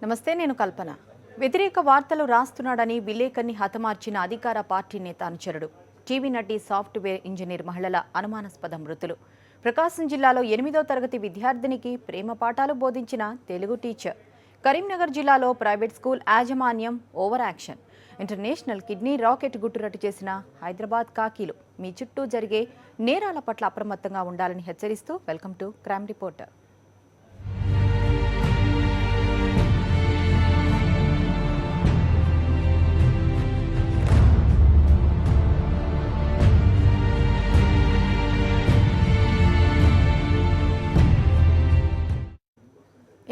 నమస్తే, నేను కల్పన. వ్యతిరేక వార్తలు రాస్తున్నాడని విలేకరిని హతమార్చిన అధికార పార్టీ నేత అనుచరుడు, టీవీ నటి, సాఫ్ట్వేర్ ఇంజనీర్ మహిళల అనుమానాస్పద మృతులు. ప్రకాశం జిల్లాలో 8వ తరగతి విద్యార్థినికి ప్రేమ పాఠాలు బోధించిన తెలుగు టీచర్. కరీంనగర్ జిల్లాలో ప్రైవేట్ స్కూల్ యాజమాన్యం over action. International kidney racket గుట్టురట్టు చేసిన హైదరాబాద్ కాకీలు. మీ చుట్టూ జరిగే నేరాల పట్ల అప్రమత్తంగా ఉండాలని హెచ్చరిస్తూ welcome to crime reporter.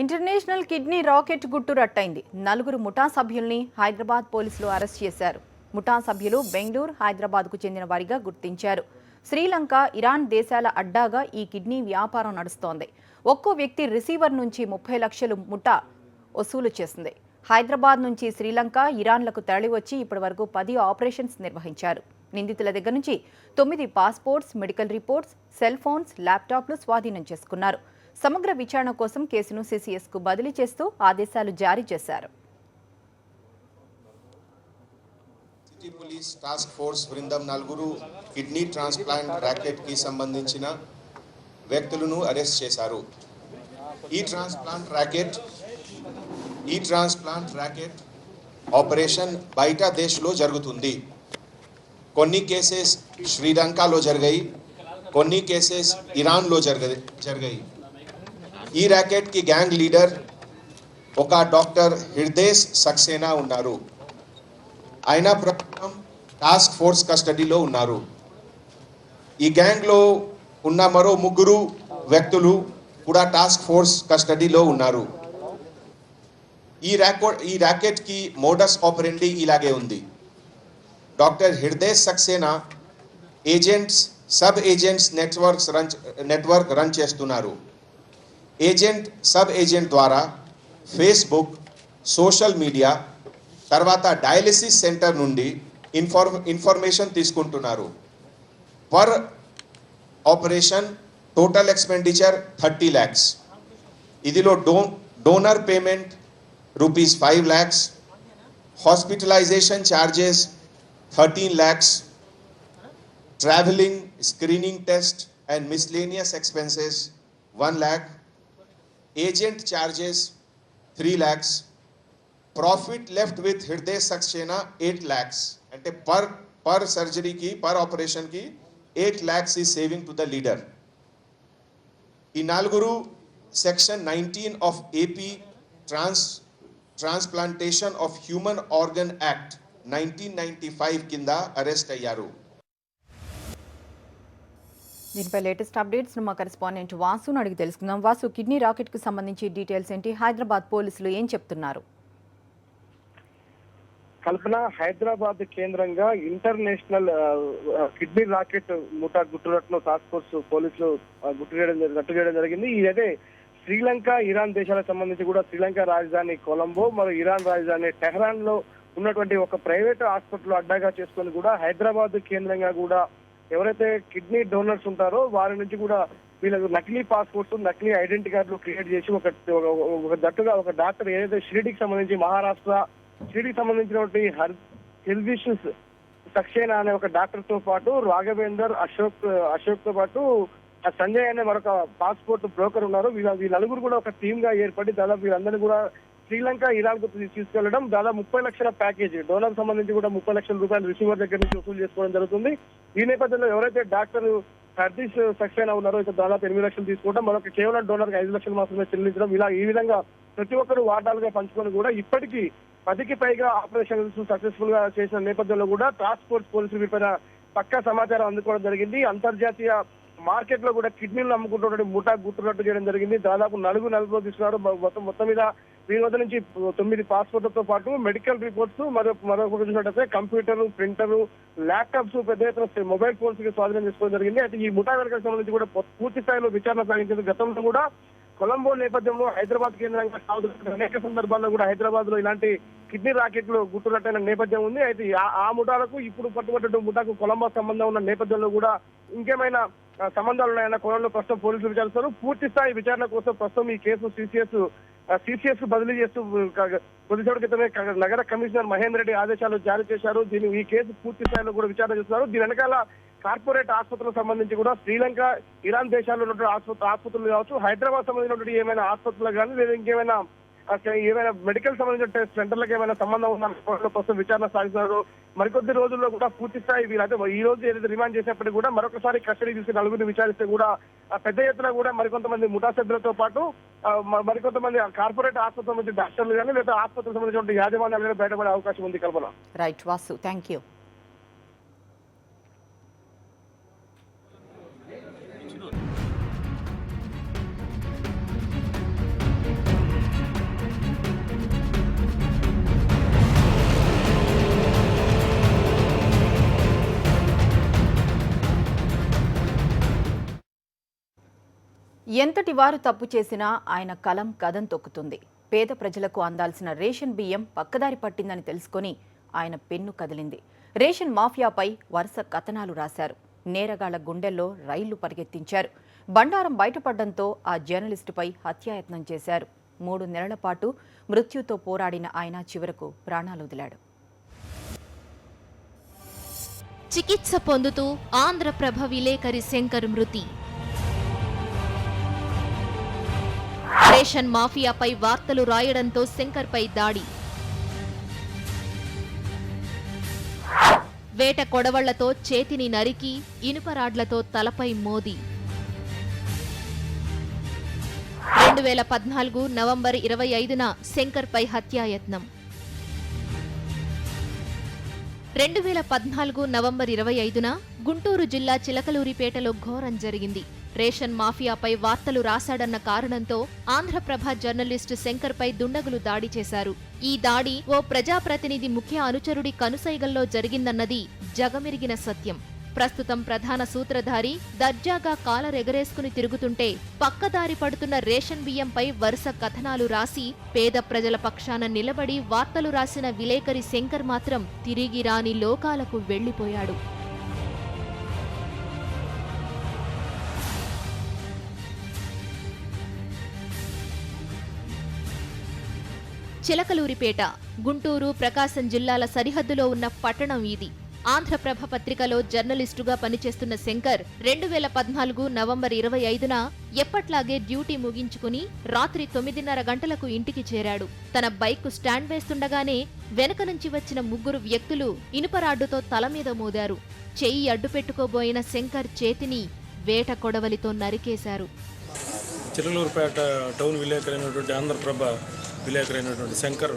International kidney rocket గుట్టు రట్టయింది. 4 ముఠా సభ్యుల్ని హైదరాబాద్ పోలీసులు అరెస్ట్ చేశారు. ముఠా సభ్యులు బెంగళూరు, హైదరాబాద్కు చెందిన వారిగా గుర్తించారు. శ్రీలంక, ఇరాన్ దేశాల అడ్డాగా ఈ కిడ్నీ వ్యాపారం నడుస్తోంది. ఒక్కో వ్యక్తి రిసీవర్ నుంచి 30 లక్షలు ముఠా వసూలు చేసింది. హైదరాబాద్ నుంచి శ్రీలంక, ఇరాన్లకు తరలివచ్చి ఇప్పటివరకు 10 ఆపరేషన్స్ నిర్వహించారు. నిందితుల దగ్గర నుంచి 9 passports, medical reports, cell phones, ల్యాప్టాప్లు స్వాధీనం చేసుకున్నారు. సమగ్ర విచారణ కోసం కేసును సిసిఎస్కు బదిలీ చేస్తూ ఆదేశాలు జారీ చేశారు. సిటీ పోలీస్ టాస్క్ ఫోర్స్ బృందం 4 కిడ్నీ ట్రాన్స్ప్లాంట్ ర్యాకెట్ కి సంబంధించిన వ్యక్తులను అరెస్ట్ చేశారు. ఈ ట్రాన్స్ప్లాంట్ ర్యాకెట్ ఆపరేషన్ బయట దేశంలో జరుగుతుంది. కొన్ని కేసెస్ శ్రీలంకలో జరిగాయి, కొన్ని కేసెస్ ఇరాన్లో జరిగాయి. ఈ ర్యాకెట్ కి గ్యాంగ్ లీడర్ ఒక డాక్టర్ హృదయ్ సక్సేనా ఉన్నారు. ఆయన ప్రస్తుతం టాస్క్ ఫోర్స్ కస్టడీలో ఉన్నారు. ఈ గ్యాంగ్లో ఉన్న మరో 3 వ్యక్తులు కూడా టాస్క్ ఫోర్స్ కస్టడీలో ఉన్నారు. ఈ ర్యాకెట్ కి మోడస్ ఆపరెండి ఇలాగే ఉంది. Doctor Hriday Saxena sub agents network run చేస్తున్నారు. సబ్ ఏజెంట్ ద్వారా ఫేస్బుక్, సోషల్ మీడియా, తర్వాత డయాలిసిస్ సెంటర్ నుండి ఇన్ఫర్మేషన్ తీసుకుంటున్నారు. Per operation total expenditure 30 lakhs. ఇదిలో donor payment ₹5 lakhs, hospitalisation charges 13 lakhs, travelling, screening test and miscellaneous expenses 1 lakh, agent charges 3 lakhs, profit left with Hriday Saxena 8 lakhs. అంటే per surgery ki, per operation ki 8 lakhs is saving to the leader. ఈ 4 section 19 of AP Transplantation of Human Organ Act 1995 కింద arrest అయ్యారు. దీనిపై latest updates మా correspondent వాసును అడిగి తెలుసుకుందాం. Vasu, kidney racket కు సంబంధించి డీటెయిల్స్ ఏంటి? హైదరాబాద్ పోలీసులు ఏం చెప్తున్నారు? కల్పన, హైదరాబాద్ కేంద్రంగా ఇంటర్నేషనల్ కిడ్నీ రాకెట్ ముఠా గుట్టురట్టును టాస్క్ ఫోర్స్ పోలీసులు రట్టు చేయడం జరిగింది. ఇదే శ్రీలంక, ఇరాన్ దేశాలకు సంబంధించి కూడా శ్రీలంక రాజధాని కొలంబో మరియు ఇరాన్ రాజధాని టెహ్రాన్ లో ఉన్నటువంటి ఒక ప్రైవేట్ హాస్పిటల్ అడ్డాగా చేసుకొని కూడా హైదరాబాద్ కేంద్రంగా కూడా ఎవరైతే కిడ్నీ డోనర్స్ ఉంటారో వారి నుంచి కూడా వీళ్ళకు నకిలీ పాస్పోర్ట్స్, నకిలీ ఐడెంటిటీ కార్డులు క్రియేట్ చేసి ఒక దట్టుగా ఒక డాక్టర్ ఏదైతే షిరిడీకి సంబంధించి మహారాష్ట్ర షిరిడీకి సంబంధించినటువంటి హృదయ్ సక్సేనా అనే ఒక డాక్టర్ తో పాటు రాఘవేందర్, అశోక్ తో పాటు సంజయ్ అనే మరొక పాస్పోర్ట్ బ్రోకర్ ఉన్నారు. వీళ్ళ 4 కూడా ఒక టీమ్ గా ఏర్పడి దాదాపు వీళ్ళందరినీ కూడా శ్రీలంక, ఇరాన్ కు తీసుకెళ్లడం, దాదాపు 30 లక్షల ప్యాకేజ్ డోనర్ సంబంధించి కూడా 30 లక్షల రూపాయలు రిసీవర్ దగ్గర నుంచి వసూలు చేసుకోవడం జరుగుతుంది. ఈ నేపథ్యంలో ఎవరైతే డాక్టర్ హృదయ్ సక్సేనా ఉన్నారో ఇక దాదాపు 8 లక్షలు తీసుకోవడం, మరొక కేవలం డోనర్ కి 5 లక్షలు మాత్రమే చెల్లించడం, ఈ విధంగా ప్రతి ఒక్కరు వాటాలుగా పంచుకొని కూడా ఇప్పటికీ 10కి పైగా ఆపరేషన్స్ సక్సెస్ఫుల్ గా చేసిన నేపథ్యంలో కూడా టాస్క్ ఫోర్స్ పోలీసులు వీటిపైన పక్కా సమాచారం అందుకోవడం జరిగింది. అంతర్జాతీయ మార్కెట్ లో కూడా కిడ్నీలు అమ్ముకుంటున్నటువంటి ముఠా గుట్టురట్టు చేయడం జరిగింది. దాదాపు 4 నెలల్లో తీసుకున్నారు. మొత్తం మీద వీరి వద్ద నుంచి 9 పాస్పోర్ట్లతో పాటు మెడికల్ రిపోర్ట్స్, మరొక చూసినట్టయితే కంప్యూటర్, ప్రింటర్, ల్యాప్టాప్స్, పెద్ద ఎత్తున మొబైల్ ఫోన్స్ కి స్వాధీనం చేసుకోవడం జరిగింది. అయితే ఈ ముఠా వెనకకు సంబంధించి కూడా పూర్తి స్థాయిలో విచారణ సాగించింది. గతంలో కూడా కొలంబో నేపథ్యంలో హైదరాబాద్ కేంద్రంగా అనేక సందర్భాల్లో కూడా హైదరాబాద్ లో ఇలాంటి కిడ్నీ రాకెట్లు గుట్టురట్టైన నేపథ్యం ఉంది. అయితే ఆ ముఠాలకు ఇప్పుడు పట్టుబట్టిన ముఠాకు కొలంబో సంబంధం ఉన్న నేపథ్యంలో కూడా ఇంకేమైనా సంబంధాలు ఉన్నాయన్న కోణంలో ప్రస్తుతం పోలీసులు విచారిస్తారు. పూర్తి స్థాయి విచారణ కోసం ప్రస్తుతం ఈ కేసు సిసిఎస్ సిసిఎస్ కు బదిలీ చేస్తూ కొద్దిసేపటి క్రితమే నగర కమిషనర్ మహేందర్ రెడ్డి ఆదేశాలు జారీ చేశారు. ఈ కేసు పూర్తి స్థాయిలో కూడా విచారణ చేస్తున్నారు. దీని వెనకాల కార్పొరేట్ ఆసుపత్రులకు సంబంధించి కూడా శ్రీలంక, ఇరాన్ దేశాల్లో ఉన్నటువంటి ఆసుపత్రులు కావచ్చు, హైదరాబాద్ సంబంధించినటువంటి ఏమైనా ఆసుపత్రులు కానీ లేదా ఇంకేమైనా మెడికల్ సంబంధించిన సెంటర్లకు ఏమైనా సంబంధం ఉన్న కోసం విచారణ సాగిస్తున్నారు. మరికొద్ది రోజుల్లో కూడా పూర్తి స్థాయి వీరైతే ఈ రోజు ఏదైతే రిమాండ్ చేసినప్పటికీ కూడా మరొకసారి కస్టడీ తీసుకుని నలుగురిని విచారిస్తే కూడా పెద్ద ఎత్తున కూడా మరికొంతమంది ముఠా సభ్యులతో పాటు మరికొంతమంది కార్పొరేట్ ఆసుపత్రుల సంబంధించిన డాక్టర్లు కానీ లేదా ఆసుపత్రులకు సంబంధించిన యాజమాన్యాలు కానీ బయటపడే అవకాశం ఉంది. Kalpana. Right Vasu, thank you. ఎంతటి వారు తప్పు చేసినా ఆయన కలం కదం తొక్కుతుంది. పేద ప్రజలకు అందాల్సిన రేషన్ బియ్యం పక్కదారి పట్టిందని తెలుసుకొని ఆయన పెన్ను కదిలింది. రేషన్ మాఫియాపై వరుస కథనాలు రాశారు. నేరగాళ్ల గుండెల్లో రైళ్లు పరిగెత్తించారు. బండారం బయటపడడంతో ఆ జర్నలిస్టుపై హత్యాయత్నం చేశారు. 3 నెలల పాటు మృత్యుతో పోరాడిన ఆయన చివరకు ప్రాణాలు వదిలాడు. చికిత్స పొందుతూ ఆంధ్రప్రభ విలేకరి శంకర్ మృతి. రేషన్ మాఫియాపై వార్తలు రాయడంతో శంకర్పై దాడి. వేట కొడవళ్లతో చేతిని నరికి ఇనుపరాడ్లతో తలపై మోది. 2014 నవంబర్ 25న శంకర్పై హత్యాయత్నం. 2014 నవంబర్ 25న గుంటూరు జిల్లా చిలకలూరిపేటలో ఘోరం జరిగింది. రేషన్ మాఫియాపై వార్తలు రాశాడన్న కారణంతో ఆంధ్రప్రభ జర్నలిస్టు శంకర్పై దుండగులు దాడి చేశారు. ఈ దాడి ఓ ప్రజాప్రతినిధి ముఖ్య అనుచరుడి కనుసైగల్లో జరిగిందన్నది జగమెరిగిన సత్యం. ప్రస్తుతం ప్రధాన సూత్రధారి దర్జాగా కాలరెగరేసుకుని తిరుగుతుంటే పక్కదారి పడుతున్న రేషన్ బియ్యంపై వరుస కథనాలు రాసి పేద ప్రజల పక్షాన నిలబడి వార్తలు రాసిన విలేకరి శంకర్ మాత్రం తిరిగి రాని లోకాలకు వెళ్లిపోయాడు. చిలకలూరిపేట గుంటూరు, ప్రకాశం జిల్లాల సరిహద్దులో ఉన్న పట్టణం ఇది. ఆంధ్రప్రభ పత్రికలో జర్నలిస్టుగా పనిచేస్తున్న శంకర్ 2014 నవంబర్ 25న ఎప్పట్లాగే డ్యూటీ ముగించుకుని రాత్రి 9:30 గంటలకు ఇంటికి చేరాడు. తన బైక్ స్టాండ్ వేస్తుండగానే వెనక నుంచి వచ్చిన 3 వ్యక్తులు ఇనుపరాడ్డుతో తల మీద మోదారు. చెయ్యి అడ్డుపెట్టుకోబోయిన శంకర్ చేతిని వేట కొడవలితో నరికేశారు. చిలకలూరుపేట టౌన్ విలేకరైనటువంటి ఆంధ్రప్రభ విలేకరైనటువంటి శంకర్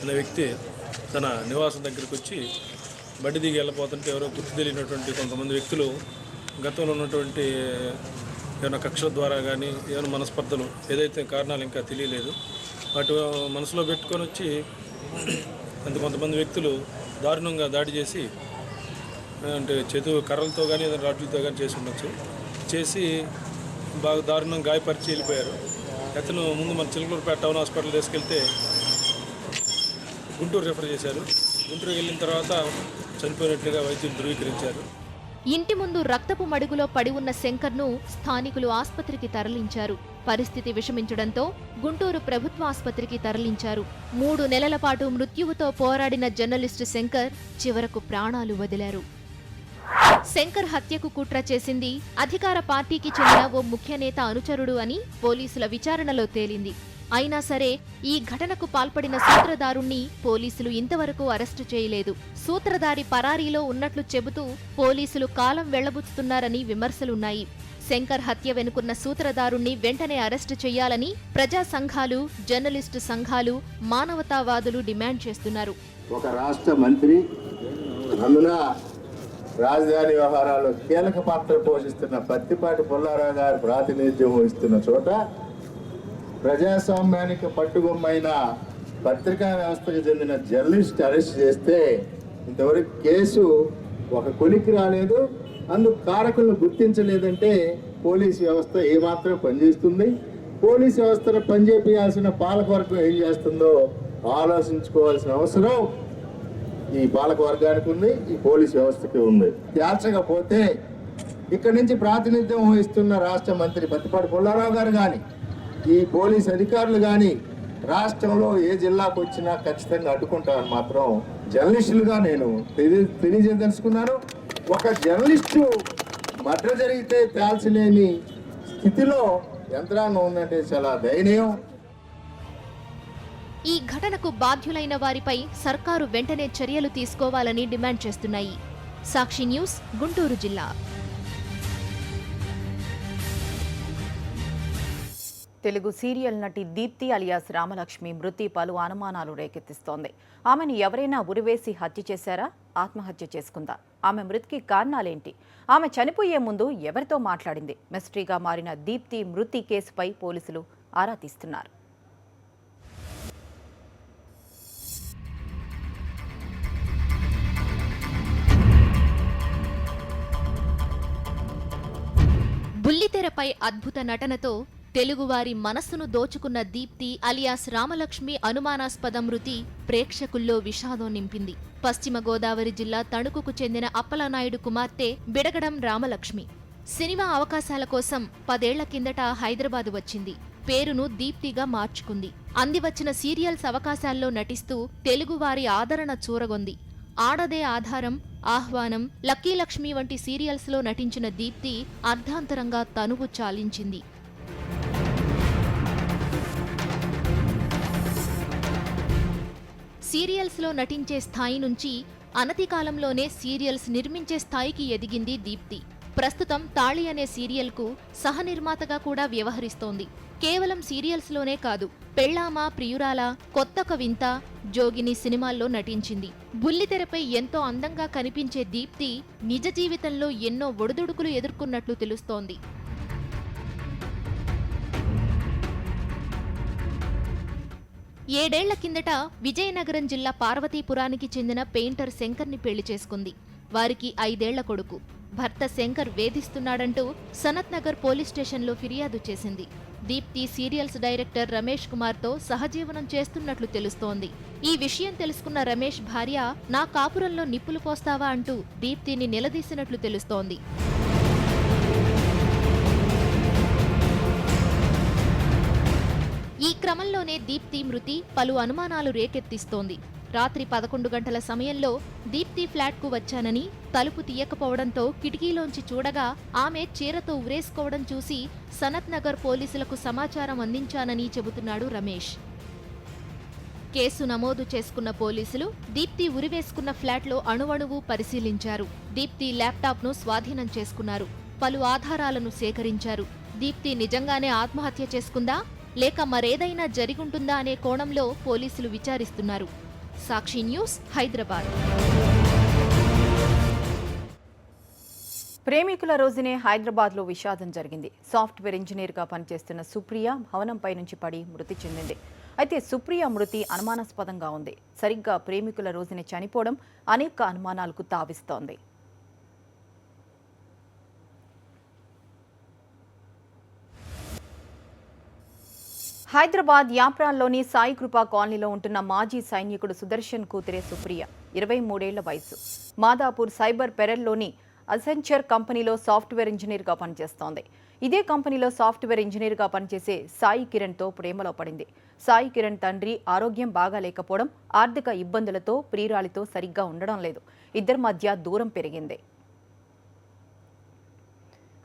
అనే వ్యక్తి తన నివాసం దగ్గరికి వచ్చి బండి దిగి వెళ్ళిపోతుంటే ఎవరో గుర్తు తెలియనటువంటి కొంతమంది వ్యక్తులు గతంలో ఉన్నటువంటి ఏమైనా కక్షల ద్వారా కానీ ఏమైనా మనస్పర్ధలు ఏదైతే కారణాలు ఇంకా తెలియలేదు వాటి మనసులో పెట్టుకొని వచ్చి కొంతమంది వ్యక్తులు దారుణంగా దాడి చేసి అంటే కర్రలతో కానీ ఏదైనా రాడ్లతో కానీ చేసి ఉండొచ్చు చేసి బాగా దారుణంగా గాయపరిచి వెళ్ళిపోయారు. అతను ముందు మన చిలకలూరుపేట టౌన్ హాస్పిటల్ తీసుకెళ్తే గుంటూరు రెఫర్ చేశారు. గుంటూరు వెళ్ళిన తర్వాత చనిపోయినట్లుగా వైద్యులు ధృవీకరించారు. ఇంటి ముందు రక్తపు మడుగులో పడి ఉన్న శంకర్ను స్థానికులు ఆస్పత్రికి తరలించారు. పరిస్థితి విషమించడంతో గుంటూరు ప్రభుత్వ ఆస్పత్రికి తరలించారు. 3 నెలల పాటు మృత్యువుతో పోరాడిన జర్నలిస్టు శంకర్ చివరకు ప్రాణాలు వదిలారు. శంకర్ హత్యకు కుట్ర చేసింది అధికార పార్టీకి చెందిన ఓ ముఖ్య నేత అనుచరుడు అని పోలీసుల విచారణలో తేలింది. అయినా సరే ఈ ఘటనకు పాల్పడిన సూత్రధారుణ్ణి పోలీసులు ఇంతవరకు అరెస్టు చేయలేదు. సూత్రధారి పరారీలో ఉన్నట్లు చెబుతూ పోలీసులు కాలం వెళ్లబుచ్చుతున్నారని విమర్శలున్నాయి. శంకర్ హత్య వెనుకున్న సూత్రధారుణ్ణి వెంటనే అరెస్టు చేయాలని ప్రజా సంఘాలు, జర్నలిస్టు సంఘాలు, మానవతావాదులు డిమాండ్ చేస్తున్నారు. ఒక రాష్ట్ర మంత్రి అందున రాజధాని వ్యవహారాల్లో కీలక పాత్ర పోషిస్తున్న పత్తిపాటి పుల్లారావు గారు ప్రాతినిధ్యం వహిస్తున్న చోట ప్రజాస్వామ్యానికి పట్టుగొమ్మైన పత్రికా వ్యవస్థకు చెందిన జర్నలిస్ట్ అరెస్ట్ చేస్తే ఇంతవరకు కేసు ఒక కొలికి రాలేదు. అందుకు కారకులను గుర్తించలేదంటే పోలీసు వ్యవస్థ ఏమాత్రం పనిచేస్తుంది, పోలీసు వ్యవస్థను పనిచేయాల్సిన పాలకవర్గం ఏం చేస్తుందో ఆలోచించుకోవాల్సిన అవసరం ఈ పాలకవర్గానికి ఉంది, ఈ పోలీసు వ్యవస్థకి ఉంది. తేల్చకపోతే ఇక్కడి నుంచి ప్రాతినిధ్యం వహిస్తున్న రాష్ట్ర మంత్రి పత్తిపాటి పుల్లారావు గారు కానీ ఈ పోలీస్ అధికారులు కానీ రాష్ట్రంలో ఏ జిల్లాకు వచ్చినా ఖచ్చితంగా అడ్డుకుంటారని మాత్రం జర్నలిస్టులుగా నేను తెలియజేయదలుచుకున్నాను. ఒక జర్నలిస్టు మర్డర్ జరిగితే తేల్చలేని స్థితిలో యంత్రాంగం ఉందంటే చాలా దయనీయం. ఈ ఘటనకు బాధ్యులైన వారిపై సర్కారు వెంటనే చర్యలు తీసుకోవాలని డిమాండ్ చేస్తున్నాయి. సాక్షి న్యూస్, గుంటూరు జిల్లా. తెలుగు సీరియల్ నటి దీప్తి అలియాస్ రామలక్ష్మి మృతి పలు అనుమానాలు రేకెత్తిస్తోంది. ఆమెను ఎవరైనా ఉరివేసి హత్య చేశారా? ఆత్మహత్య చేసుకుందా? ఆమె మృతికి కారణాలేంటి? ఆమె చనిపోయే ముందు ఎవరితో మాట్లాడింది? మిస్టరీగా మారిన దీప్తి మృతి కేసుపై పోలీసులు ఆరా తీస్తున్నారు. బుల్లితెరపై అద్భుత నటనతో తెలుగువారి మనస్సును దోచుకున్న దీప్తి అలియాస్ రామలక్ష్మి అనుమానాస్పద మృతి ప్రేక్షకుల్లో విషాదం నింపింది. పశ్చిమ గోదావరి జిల్లా తణుకుకు చెందిన అప్పలనాయుడు కుమార్తె బిడగడం రామలక్ష్మి సినిమా అవకాశాల కోసం 10 ఏళ్ల కిందట హైదరాబాద్ వచ్చింది. పేరును దీప్తిగా మార్చుకుంది. అందివచ్చిన సీరియల్స్ అవకాశాల్లో నటిస్తూ తెలుగువారి ఆదరణ చూరగొంది. ఆడదే ఆధారం, ఆహ్వానం, లక్కీ లక్ష్మి వంటి సీరియల్స్లో నటించిన దీప్తి అర్ధాంతరంగా తనువు చాలించింది. సీరియల్స్లో నటించే స్థాయి నుంచి అనతి కాలంలోనే సీరియల్స్ నిర్మించే స్థాయికి ఎదిగింది దీప్తి. ప్రస్తుతం తాళి అనే సీరియల్కు సహనిర్మాతగా కూడా వ్యవహరిస్తోంది. కేవలం సీరియల్స్లోనే కాదు, పెళ్ళామా ప్రియురాల, కొత్తొక వింత, జోగిని సినిమాల్లో నటించింది. బుల్లితెరపై ఎంతో అందంగా కనిపించే దీప్తి నిజ జీవితంలో ఎన్నో ఒడిదుడుకులు ఎదుర్కొన్నట్లు తెలుస్తోంది. ఏడేళ్ల కిందట విజయనగరం జిల్లా పార్వతీపురానికి చెందిన పెయింటర్ శంకర్ని పెళ్లి చేసుకుంది. వారికి 5 ఏళ్ల కొడుకు. భర్త శంకర్ వేధిస్తున్నాడంటూ సనత్ నగర్ పోలీస్ స్టేషన్లో ఫిర్యాదు చేసింది. దీప్తి సీరియల్స్ డైరెక్టర్ రమేష్ కుమార్తో సహజీవనం చేస్తున్నట్లు తెలుస్తోంది. ఈ విషయం తెలుసుకున్న రమేష్ భార్య, నా కాపురంలో నిప్పులు పోస్తావా అంటూ దీప్తిని నిలదీసినట్లు తెలుస్తోంది. ఈ క్రమంలోనే దీప్తి మృతి పలు అనుమానాలు రేకెత్తిస్తోంది. రాత్రి 11 గంటల సమయంలో దీప్తి ఫ్లాట్కు వచ్చానని, తలుపు తీయకపోవడంతో కిటికీలోంచి చూడగా ఆమె చీరతో ఉరేసుకోవడం చూసి సనత్ నగర్ పోలీసులకు సమాచారం అందించానని చెబుతున్నాడు రమేష్. కేసు నమోదు చేసుకున్న పోలీసులు దీప్తి ఉరివేసుకున్న ఫ్లాట్లో అణువణువు పరిశీలించారు. దీప్తి ల్యాప్టాప్ను స్వాధీనం చేసుకున్నారు. పలు ఆధారాలను సేకరించారు. దీప్తి నిజంగానే ఆత్మహత్య చేసుకుందా లేక మరేదైనా జరిగుంటుందా అనే కోణంలో పోలీసులు విచారిస్తున్నారు. సాక్షి న్యూస్, హైదరాబాద్. ప్రేమికుల రోజునే హైదరాబాద్లో విషాదం జరిగింది. సాఫ్ట్వేర్ ఇంజనీర్గా పనిచేస్తున్న సుప్రియ భవనంపై నుంచి పడి మృతి చెందింది. అయితే సుప్రియ మృతి అనుమానాస్పదంగా ఉంది. సరిగ్గా ప్రేమికుల రోజునే చనిపోవడం అనేక అనుమానాలకు తావిస్తోంది. హైదరాబాద్ యాప్రాల్లోని సాయి కృపా కాలనీలో ఉంటున్న మాజీ సైనికుడు సుదర్శన్ కూతురే సుప్రియ. 23 ఏళ్ల వయసు. మాదాపూర్ సైబర్ పెరల్లోని అసెంచర్ కంపెనీలో సాఫ్ట్వేర్ ఇంజనీర్గా పనిచేస్తోంది. ఇదే కంపెనీలో సాఫ్ట్వేర్ ఇంజనీర్గా పనిచేసే సాయి కిరణ్తో ప్రేమలో పడింది. సాయి కిరణ్ తండ్రి ఆరోగ్యం బాగా లేకపోవడం, ఆర్థిక ఇబ్బందులతో ప్రియురాలితో సరిగ్గా ఉండడం లేదు. ఇద్దరి మధ్య దూరం పెరిగింది.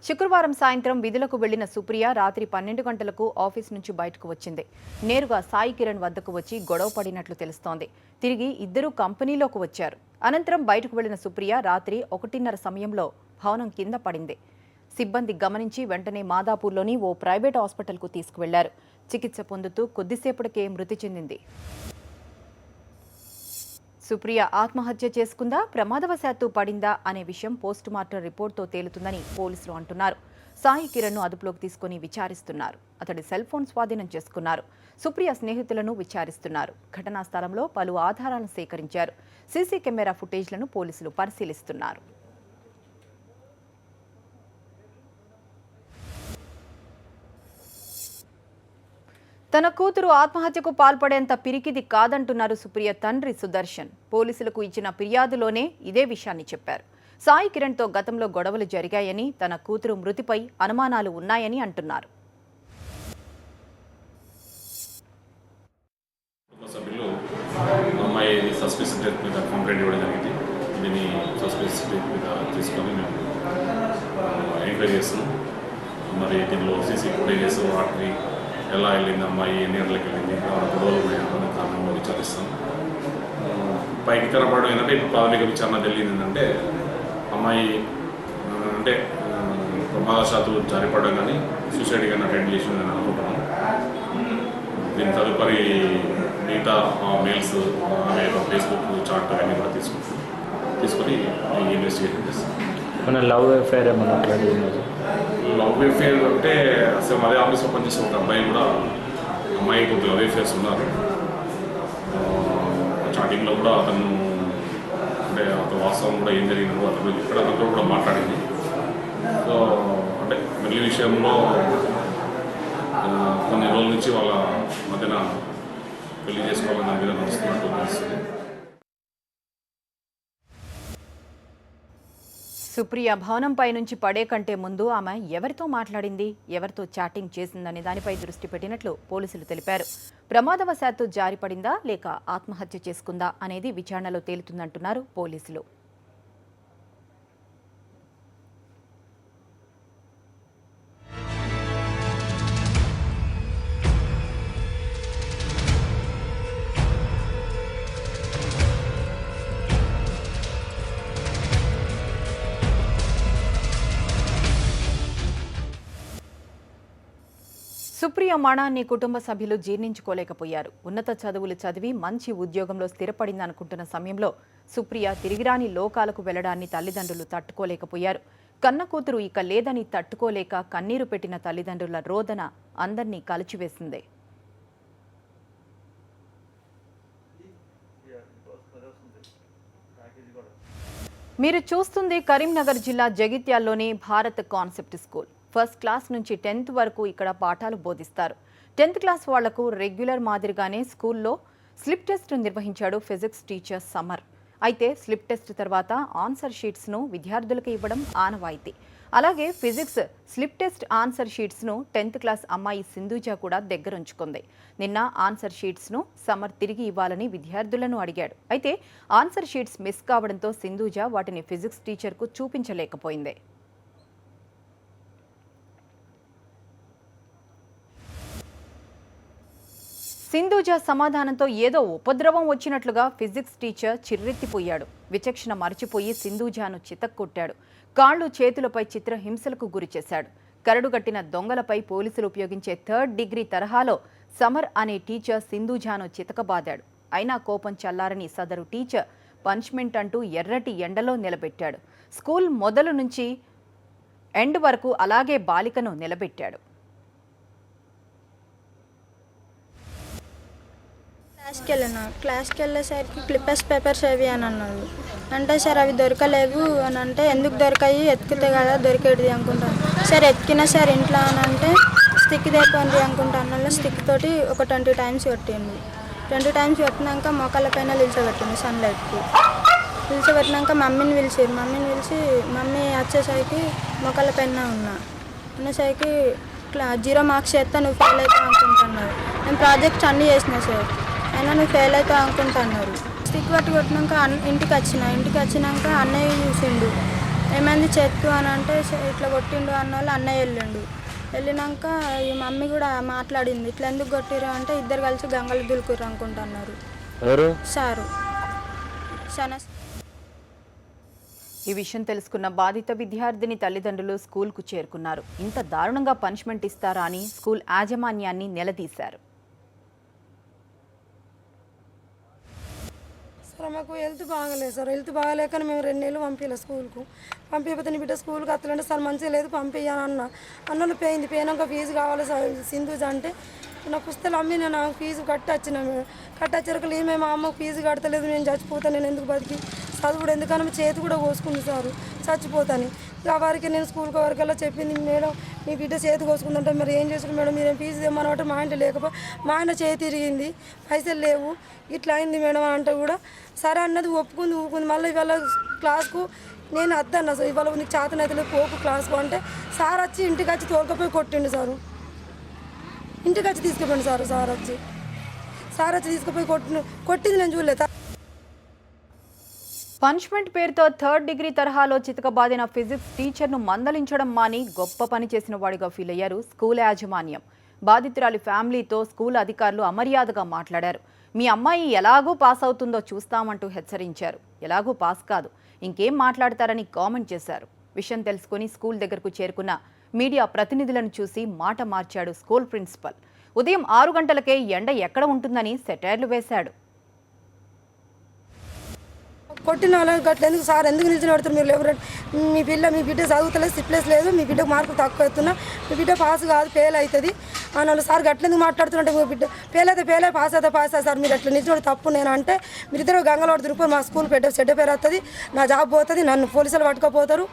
శుక్రవారం సాయంత్రం విధులకు వెళ్లిన సుప్రియ రాత్రి 12 గంటలకు ఆఫీస్ నుంచి బయటకు వచ్చింది. నేరుగా సాయి కిరణ్ వద్దకు వచ్చి గొడవ పడినట్లు తెలుస్తోంది. తిరిగి ఇద్దరూ కంపెనీలోకి వచ్చారు. అనంతరం బయటకు వెళ్లిన సుప్రియ రాత్రి 1:30 సమయంలో భవనం కింద పడింది. సిబ్బంది గమనించి వెంటనే మాదాపూర్లోని ఓ ప్రైవేట్ హాస్పిటల్కు తీసుకువెళ్లారు. చికిత్స పొందుతూ కొద్దిసేపటికే మృతి చెందింది. సుప్రియ ఆత్మహత్య చేసుకుందా, ప్రమాదవశాత్తు పడిందా అనే విషయం పోస్టుమార్టం రిపోర్ట్తో తేలుతుందని పోలీసులు అంటున్నారు. సాయి కిరణ్ను అదుపులోకి తీసుకుని విచారిస్తున్నారు. అతడి సెల్ ఫోన్ స్వాధీనం చేసుకున్నారు. సుప్రియ స్నేహితులను విచారిస్తున్నారు. ఘటనా స్థలంలో పలు ఆధారాలను సేకరించారు. సీసీ కెమెరా ఫుటేజ్లను పోలీసులు పరిశీలిస్తున్నారు. తన కూతురు ఆత్మహత్యకు పాల్పడేంత పిరికిది కాదంటున్నారు సుప్రియ తండ్రి సుదర్శన్. పోలీసులకు ఇచ్చిన ఫిర్యాదులోనే ఇదే విషయాన్ని చెప్పారు. సాయి కిరణ్తో గతంలో గొడవలు జరిగాయని, తన కూతురు మృతిపై అనుమానాలు ఉన్నాయని అంటున్నారు. అమ్మాయి సస్పెన్స్ డెత్ మీద కంప్లైంట్ ఇవ్వడం జరిగింది. దీన్ని సస్పెన్స్ డెత్ మీద తీసుకొని మేము ఎంక్వైరీ చేస్తున్నాం. మరి దీనిలో సీసీ ఫుటేజెస్ వాటిని ఎలా వెళ్ళింది, అమ్మాయి ఎన్ని గంటలకు వెళ్ళింది, గొడవలు ఉన్నాయన్న కారణంగా విచారిస్తాం. పైకి కనపడడం ఏంటంటే ఇప్పుడు ప్రాథమిక విచారణ తెలియదు ఏంటంటే అమ్మాయి అంటే ప్రమాదశాత్తు జారిపడడం కానీ సూసైడ్ కానీ అటెండ్ చేసిందని అనుకుంటున్నాం. దీని తదుపరి మిగతా మెయిల్స్ ఆమె ఫేస్బుక్ చాట్ అవన్నీ కూడా తీసుకొని ఇన్వెస్టిగేషన్ చేస్తాం. మన లవ్ అఫేర్ ఏమన్నా మాట్లాడింది? లవ్ అఫేర్ అంటే అసలు అదే ఆఫీస్లో పనిచేసే ఒక అబ్బాయి కూడా అమ్మాయి కొద్దిగా లవ్ అఫేర్స్ ఉన్నారు. చాటింగ్లో కూడా అతను అంటే అతను వాస్తవం కూడా ఏం జరిగిందో అతను ఇక్కడ అతనితో కూడా మాట్లాడింది. సో అంటే పెళ్లి విషయంలో కొన్ని రోజుల నుంచి వాళ్ళ మధ్యన పెళ్లి చేసుకోవాలని దాని మీద నడుస్తున్నట్టు తెలుస్తుంది. సుప్రియ భవనంపై నుంచి పడే కంటే ముందు ఆమె ఎవరితో మాట్లాడింది, ఎవరితో చాటింగ్ చేసిందనే దానిపై దృష్టి పెట్టినట్లు పోలీసులు తెలిపారు. ప్రమాదవశాత్తు జారిపడిందా లేక ఆత్మహత్య చేసుకుందా అనేది విచారణలో తేలుతుందంటున్నారు పోలీసులు. సుప్రియ మరణాన్ని కుటుంబ సభ్యులు జీర్ణించుకోలేకపోయారు. ఉన్నత చదువులు చదివి మంచి ఉద్యోగంలో స్థిరపడిందనుకుంటున్న సమయంలో సుప్రియ తిరిగిరాని లోకాలకు వెళ్లడాన్ని తల్లిదండ్రులు తట్టుకోలేకపోయారు. కన్న కూతురు ఇక లేదని తట్టుకోలేక కన్నీరు పెట్టిన తల్లిదండ్రుల రోదన అందర్నీ కలిచివేసింది. మీరు చూస్తుంది కరీంనగర్ జిల్లా జగిత్యాల్లోని Bharat concept school. First class నుంచి 10th వరకు ఇక్కడ పాఠాలు బోధిస్తారు. 10th క్లాస్ వాళ్లకు రెగ్యులర్ మాదిరిగానే స్కూల్లో స్లిప్ టెస్ట్ నిర్వహించాడు ఫిజిక్స్ టీచర్ సమర్. అయితే స్లిప్ టెస్ట్ తర్వాత ఆన్సర్ షీట్స్ను విద్యార్థులకు ఇవ్వడం ఆనవాయితీ. అలాగే ఫిజిక్స్ స్లిప్ టెస్ట్ ఆన్సర్ షీట్స్ను 10th క్లాస్ అమ్మాయి సింధూజ కూడా దగ్గరుంచుకుంది. నిన్న ఆన్సర్ షీట్స్ను సమర్ తిరిగి ఇవ్వాలని విద్యార్థులను అడిగాడు. అయితే ఆన్సర్ షీట్స్ మిస్ కావడంతో సింధూజ వాటిని ఫిజిక్స్ టీచర్కు చూపించలేకపోయింది. సింధూజ సమాధానంతో ఏదో ఉపద్రవం వచ్చినట్లుగా ఫిజిక్స్ టీచర్ చిర్రెత్తిపోయాడు. విచక్షణ మరిచిపోయి సింధూజాను చితక్కొట్టాడు. కాళ్లు చేతులపై చిత్రహింసలకు గురిచేశాడు. కరడుగట్టిన దొంగలపై పోలీసులు ఉపయోగించే 3rd డిగ్రీ తరహాలో సమర్ అనే టీచర్ సింధూజాను చితకబాదాడు. అయినా కోపం చల్లారని సదరు టీచర్ పనిష్మెంట్ అంటూ ఎర్రటి ఎండలో నిలబెట్టాడు. స్కూల్ మొదలు నుంచి ఎండ్ వరకు అలాగే బాలికను నిలబెట్టాడు. క్లాస్కి వెళ్ళేసరికి క్లిప్పర్స్ పేపర్స్ అవి అని అన్నాడు. అంటే సార్ అవి దొరకలేవు అని అంటే ఎందుకు దొరకాయి, ఎత్తుకుతే కదా దొరికేది అనుకుంటాను. సార్ ఎత్తుకినా సార్ ఇంట్లో అని అంటే స్టిక్ తెప్పండి అనుకుంటాను. స్టిక్ తోటి ఒక 20 times కొట్టింది. 20 times కొట్టినాక మోకాళ్ళ పైన నిలిచబెట్టింది సన్లైట్కి. నిలిచబెట్టినాక మమ్మీని పిలిచారు. మమ్మీ వచ్చేసరికి మోకాళ్ళ పైన ఉన్నసరికి 0 marks చేస్తా నువ్వు ఫెయిల్ అవుతావు అనుకుంటున్నావు. నేను ప్రాజెక్ట్స్ అన్నీ చేసిన సార్, అయినా నువ్వు ఫెయిల్ అవుతావు అనుకుంటున్నారు. స్టిక్ పట్టి కొట్టినాక ఇంటికి వచ్చినాక అన్నయ్య చూసిండు. ఏమైంది చేత్తు అని అంటే ఇట్లా కొట్టిండు అన్న వాళ్ళు అన్నయ్య వెళ్ళినాక ఈ మమ్మీ కూడా మాట్లాడింది. ఇట్లా ఎందుకు కొట్టిరు అంటే ఇద్దరు కలిసి గంగలు దులుకురు అనుకుంటున్నారు సారు. ఈ విషయం తెలుసుకున్న బాధిత విద్యార్థిని తల్లిదండ్రులు స్కూల్కు చేరుకున్నారు. ఇంత దారుణంగా పనిష్మెంట్ ఇస్తారా అని స్కూల్ యాజమాన్యాన్ని నిలదీశారు. సార్ మాకు హెల్త్ బాగాలేదు సార్, హెల్త్ బాగాలేక మేము 2 నెలలు పంపించలేదు స్కూల్కు. పంపించకపోతే నీ బిడ్డ స్కూల్కి వస్తలేంటే సార్ మంచిగా లేదు పంపించాను అన్నలు పోయినాక ఫీజు కావాలి సార్ సింధూజ అంటే నా పుస్తకాలు అమ్మి నేను ఫీజు కట్టొచ్చారు ఏమేమో అమ్మకు ఫీజు కడతలేదు, నేను చచ్చిపోతాను, నేను ఎందుకు బతికి చదువుడు ఎందుకని చేతి కూడా కోసుకుంది సార్ చచ్చిపోతాను. ఆ వారికి నేను స్కూల్కి వరకల్లా చెప్పింది, మేడం మీ బిడ్డ చేతి కోసుకుందంటే మరి ఏం చేసారు మేడం, మీరేం ఫీజు తెమ్మనమాట మా ఇంటి లేకపోతే మా ఆయన చేతి తిరిగింది, పైసలు లేవు ఇట్లా అయింది మేడం అంటే కూడా సరే అన్నది ఊపుకుంది. మళ్ళీ ఇవాళ క్లాస్కు నేను అద్దన్న సార్ ఇవాళ నీకు చేతనైతే పోకు క్లాస్కు అంటే సార్ వచ్చి ఇంటికి వచ్చి తోలుకపోయి కొట్టిండు సార్, ఇంటికి వచ్చి తీసుకుపోయింది సార్ వచ్చి సార్ వచ్చి తీసుకుపోయి కొట్టింది నేను చూడలేదు. పనిష్మెంట్ పేరుతో 3rd డిగ్రీ తరహాలో చితకబాదిన ఫిజిక్స్ టీచర్ను మందలించడం మాని గొప్ప పని చేసిన వాడిగా ఫీల్ అయ్యారు స్కూల్ యాజమాన్యం. బాధితురాలి ఫ్యామిలీతో స్కూల్ అధికారులు అమర్యాదగా మాట్లాడారు. మీ అమ్మాయి ఎలాగూ పాస్ అవుతుందో చూస్తామంటూ హెచ్చరించారు. ఎలాగూ పాస్ కాదు, ఇంకేం మాట్లాడతారని కామెంట్ చేశారు. విషయం తెలుసుకుని స్కూల్ దగ్గరకు చేరుకున్న మీడియా ప్రతినిధులను చూసి మాట మార్చాడు స్కూల్ ప్రిన్సిపల్. ఉదయం 6 గంటలకే ఎండ ఎక్కడ ఉంటుందని సెటైర్లు వేశాడు. కొట్టిన వాళ్ళని గట్ల ఎందుకు సార్ ఎందుకు నిలిచిన పడుతున్నారు మీరు ఎవరు? మీ బిడ్డ చదువుతలేదు, సిప్లెస్ లేదు, మీ బిడ్డకు మార్కులు తక్కువ అవుతున్నా, మీ బిడ్డ పాస్ కాదు ఫెయిల్ అవుతుంది అని వాళ్ళు సార్ గట్ల ఎందుకు మాట్లాడుతుంటే మీ బిడ్డ ఫెయిల్ అయితే ఫెయిల్ పాస్ అయితే పాస్ అవుతుంది సార్, మీరు అట్లా నిలిచిన తప్పు నేను అంటే మీరిద్దరు గంగలవాడు తిరుపతి మా స్కూల్ చెడ్డ పేరు వస్తుంది, నా జాబ్ పోతుంది, నన్ను పోలీసులు పట్టుకపోతారు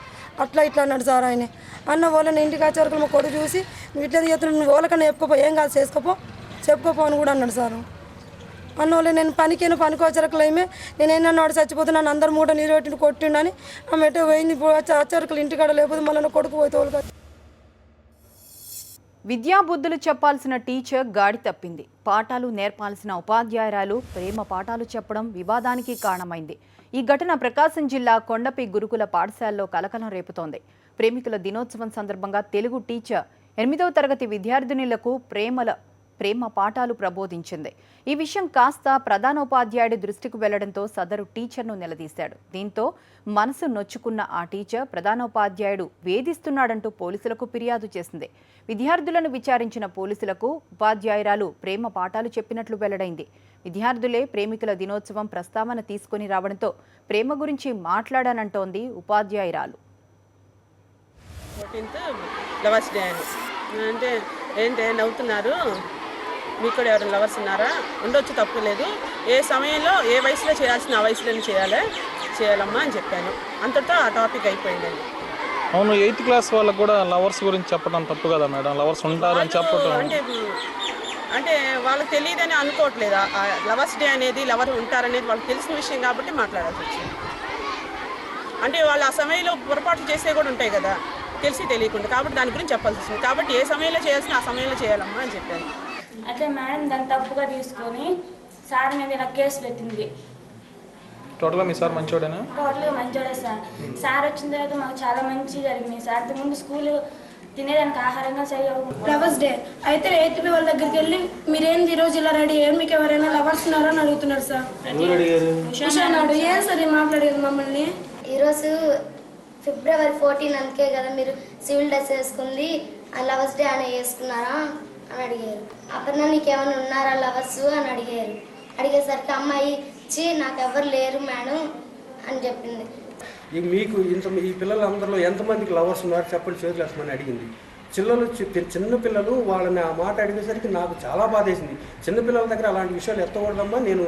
అట్లా ఇట్లా అన్నాడు సార్. ఆయన అన్న వాళ్ళని ఇంటికి వచ్చే వరకు మా కొడుకు చూసి నువ్వు ఇట్లా చేస్తున్నావు, నువ్వు వాళ్ళకన్నా చెప్పుకోపో, ఏం కాదు చెప్పుకోపో అని కూడా అన్నాడు సార్. అన్నోళ్ళు నేను పనికొచ్చరకులేమే నేను ఏమన్నాడు చచ్చిపోతున్నా, నన్ను అందరు మూట నీరు పెట్టి కొట్టిండని ఆమె ఎటో పోయింది. వచ్చరకులు ఇంటికాడ లేకపోతే మళ్ళీ కొడుకు పోయి తోలుక. విద్యాబుద్ధులు చెప్పాల్సిన టీచర్ గాడి తప్పింది. పాఠాలు నేర్పాల్సిన ఉపాధ్యాయురాలు ప్రేమ పాఠాలు చెప్పడం వివాదానికి కారణమైంది. ఈ ఘటన ప్రకాశం జిల్లా కొండపి గురుకుల పాఠశాలలో కలకలం రేపుతోంది. ప్రేమికుల దినోత్సవం సందర్భంగా తెలుగు టీచర్ 8వ తరగతి విద్యార్థినులకు ప్రేమ పాఠాలు ప్రబోధించింది. ఈ విషయం కాస్త ప్రధానోపాధ్యాయుడి దృష్టికి వెళ్లడంతో సదరు టీచర్ను నిలదీశాడు. దీంతో మనసు నొచ్చుకున్న ఆ టీచర్ ప్రధానోపాధ్యాయుడు వేధిస్తున్నాడంటూ పోలీసులకు ఫిర్యాదు చేసింది. విద్యార్థులను విచారించిన పోలీసులకు ఉపాధ్యాయురాలు ప్రేమ పాఠాలు చెప్పినట్లు వెల్లడైంది. విద్యార్థులే ప్రేమికుల దినోత్సవం ప్రస్తావన తీసుకుని రావడంతో ప్రేమ గురించి మాట్లాడానంటోంది ఉపాధ్యాయురాలు. అంటే ఏంటి నవ్వుతున్నారు, మీకు కూడా ఎవరైనా లవర్స్ ఉన్నారా? ఉండొచ్చు, తప్పు లేదు. ఏ సమయంలో ఏ వయసులో చేయాల్సిన ఆ వయసులోనే చేయాలమ్మా అని చెప్పాను. అంతటితో ఆ టాపిక్ అయిపోయిందండి. అవును, 8th క్లాస్ వాళ్ళకు కూడా లవర్స్ గురించి చెప్పడం తప్పు కదా మేడం? లవర్స్ ఉంటారని చెప్పడం అంటే వాళ్ళకి తెలియదని అనుకోవట్లేదు. లవర్స్ డే అనేది లవర్ ఉంటారనేది వాళ్ళకి తెలిసిన విషయం కాబట్టి మాట్లాడాల్సి వచ్చింది. అంటే వాళ్ళు ఆ సమయంలో పొరపాట్లు చేసే కూడా ఉంటాయి కదా, తెలిసి తెలియకుండా, కాబట్టి దాని గురించి చెప్పాల్సి వస్తుంది. కాబట్టి ఏ సమయంలో చేయాల్సిన ఆ సమయంలో చేయాలమ్మా అని చెప్పాను. అయితే మేడం దాన్ని తప్పుగా తీసుకొని సార్ మీద ఇలా కేసు పెట్టింది. టోటల్గా మీ సార్ మంచోడేనా? టోటల్గా మంచోడే సార్. సార్ వచ్చిన తర్వాత మాకు చాలా మంచి జరిగింది సార్. ముందు స్కూల్ తినేదానికి ఆహారంగా చేయవు. లవర్స్ డే అయితే 8th వాళ్ళ దగ్గరికి వెళ్ళి మీరేంది ఈరోజు ఇలా రెడీ అయ్యారు, మీకు ఎవరైనా లవర్స్ ఉన్నారో అని అడుగుతున్నారు సార్. ఉషానాడు ఏం సార్ మాట్లాడేది మమ్మల్ని? ఈరోజు February 14 అందుకే కదా మీరు సివిల్ డ్రెస్ వేసుకుంది, లవర్స్ డే అని వేసుకున్నారా అని అడిగారు. అప్పుడు నీకేమైనా ఉన్నారా లవర్స్ అని అడిగారు. అడిగేసరికి అమ్మాయి ఇచ్చి నాకు ఎవరు లేరు మేడం అని చెప్పింది. మీకు ఈ పిల్లలందరిలో ఎంతమందికి లవర్స్ ఉన్నారు చెప్పండి చేతులు వేస్తామని అడిగింది. చిన్నపిల్లలు వాళ్ళని ఆ మాట అడిగేసరికి నాకు చాలా బాధేసింది. చిన్నపిల్లల దగ్గర అలాంటి విషయాలు ఎత్తకూడదమ్మా. నేను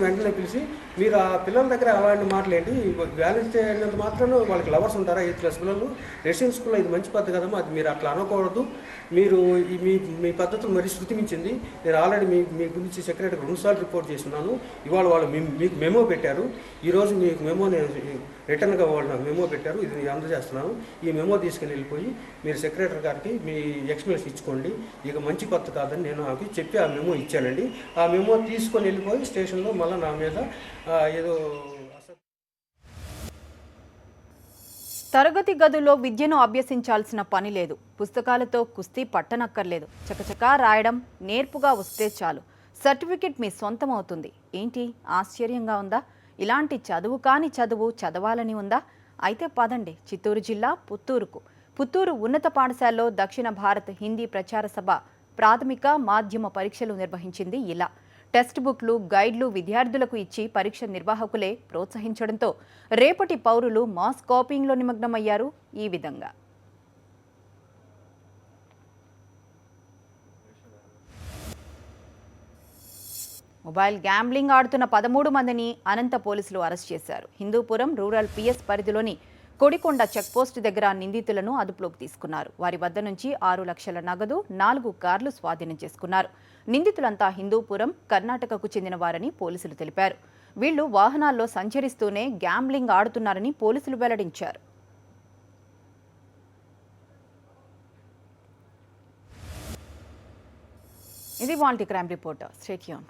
వెంటనే పిలిచి మీరు ఆ పిల్లల దగ్గర అలాంటి మాటలేంటి, బ్యాలెన్స్ చేయనంత మాత్రాన వాళ్ళకి లవర్స్ ఉంటారా 8th క్లాస్ పిల్లలు? రెసిడెన్షియల్ స్కూల్లో ఇది మంచి పద్ధతి కదమ్మా, అది మీరు అట్లా అనకూడదు. మీరు మీ పద్ధతులు మరీ శృతిమించింది. నేను ఆల్రెడీ మీ గురించి సెక్రటరీకి 2 సార్లు రిపోర్ట్ చేస్తున్నాను. ఇవాళ వాళ్ళు మీకు మెమో పెట్టారు. ఈరోజు మీకు మెమో నేను రిటర్న్గా వాళ్ళు నాకు మెమో పెట్టారు, ఇది నేను అందజేస్తున్నాను. ఈ మెమో తీసుకెళ్ళి వెళ్ళిపోయి మీరు సెక్రటరీ గారికి మీ ఎక్స్ప్లెనేషన్ ఇచ్చుకోండి. ఇక మంచి కొత్త కాదని నేను నాకు చెప్పి ఆ మెమో ఇచ్చానండి. ఆ మెమో తీసుకొని వెళ్ళిపోయి స్టేషన్లో మళ్ళీ నా మీద ఏదో. తరగతి గదుల్లో విద్యను అభ్యసించాల్సిన పని లేదు. పుస్తకాలతో కుస్తీ పట్టనక్కర్లేదు. చకచకా రాయడం నేర్పుగా వస్తే చాలు, సర్టిఫికెట్ మీ సొంతం అవుతుంది. ఏంటి ఆశ్చర్యంగా ఉందా? ఇలాంటి చదువు కాని చదువు చదవాలని ఉందా? అయితే పదండి చిత్తూరు జిల్లా పుత్తూరు ఉన్నత పాఠశాలలో దక్షిణ భారత్ హిందీ ప్రచార సభ ప్రాథమిక మాధ్యమ పరీక్షలు నిర్వహించింది. ఇలా టెక్స్ట్ బుక్లు గైడ్లు విద్యార్థులకు ఇచ్చి పరీక్ష నిర్వాహకులే ప్రోత్సహించడంతో రేపటి పౌరులు మాస్ కాపీయింగ్లో నిమగ్నమయ్యారు. ఈ విధంగా మొబైల్ గ్యాంబ్లింగ్ ఆడుతున్న 13 మందిని అనంత పోలీసులు అరెస్ట్ చేశారు. హిందూపురం రూరల్ PS పరిధిలోని కొడికొండ చెక్పోస్ట్ దగ్గర నిందితులను అదుపులోకి తీసుకున్నారు. వారి వద్ద నుంచి 6 లక్షల నగదు, 4 కార్లు స్వాధీనం చేసుకున్నారు. నిందితులంతా హిందూపురం, కర్ణాటకకు చెందిన వారని పోలీసులు తెలిపారు. వీళ్లు వాహనాల్లో సంచరిస్తూనే గ్యాంబ్లింగ్ ఆడుతున్నారని పోలీసులు వెల్లడించారు. ఇది వాల్టీ క్రైమ్ రిపోర్టర్. Stay tune.